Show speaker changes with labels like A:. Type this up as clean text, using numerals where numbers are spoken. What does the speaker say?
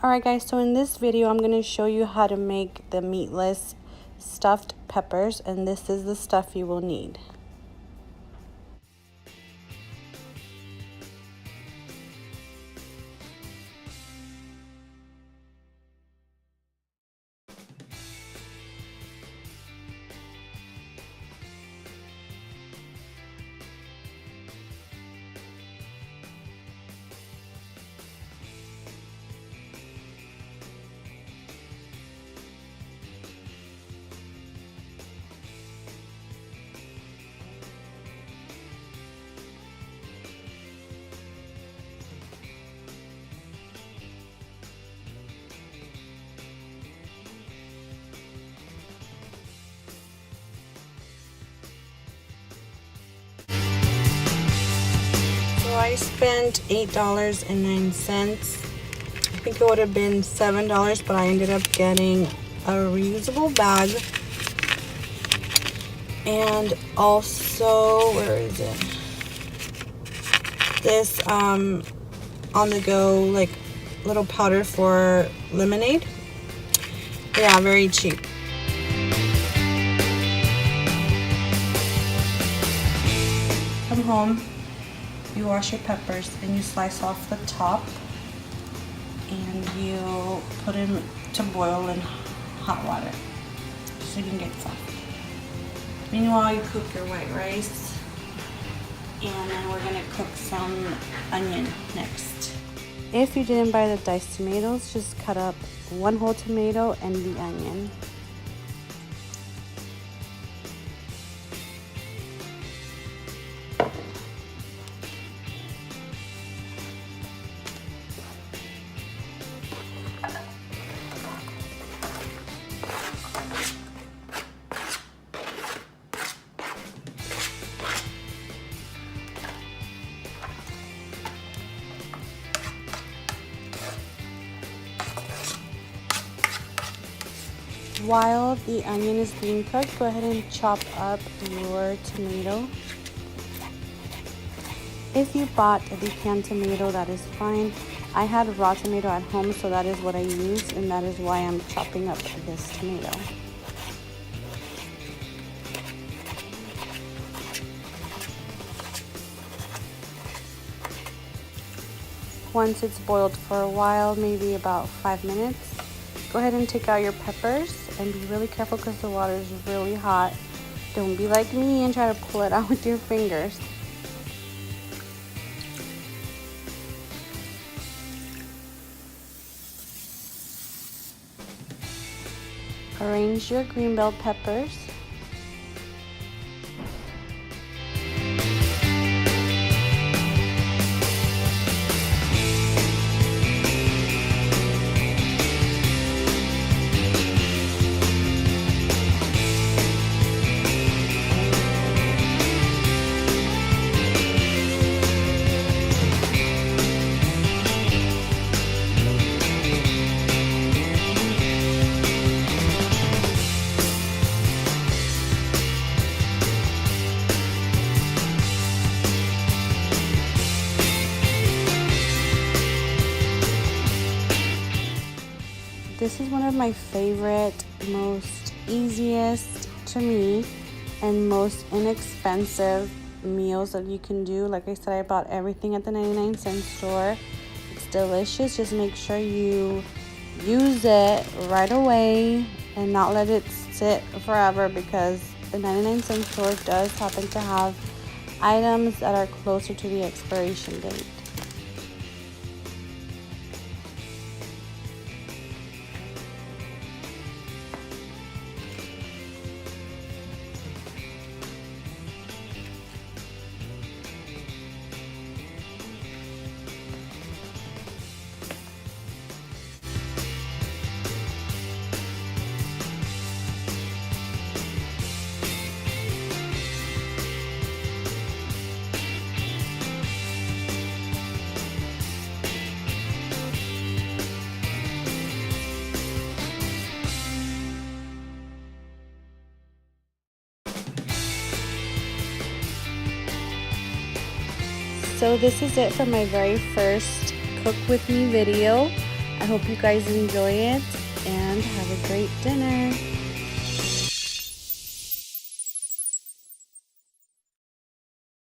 A: Alright guys, so in this video I'm going to show you how to make the meatless stuffed peppers, and this is the stuff you will need. So I spent $8.09. I think it would have been $7, but I ended up getting a reusable bag. And also, where is it? This on the go, like, little powder for lemonade. Yeah, very cheap. Come home, you wash your peppers and you slice off the top and you put them to boil in hot water so you can get soft. Meanwhile, you cook your white rice, and then we're gonna cook some onion next. If you didn't buy the diced tomatoes, just cut up one whole tomato and the onion. While the onion is being cooked, go ahead and chop up your tomato. If you bought the canned tomato, that is fine. I had raw tomato at home, so that is what I used, and that is why I'm chopping up this tomato. Once it's boiled for a while, maybe about 5 minutes, go ahead and take out your peppers and be really careful because the water is really hot. Don't be like me and try to pull it out with your fingers. Arrange your green bell peppers. This is one of my favorite, most easiest to me, and most inexpensive meals that you can do. Like I said, I bought everything at the 99-cent store. It's delicious. Just make sure you use it right away and not let it sit forever, because the 99-cent store does happen to have items that are closer to the expiration date. So this is it for my very first cook with me video. I hope you guys enjoy it and have a great dinner.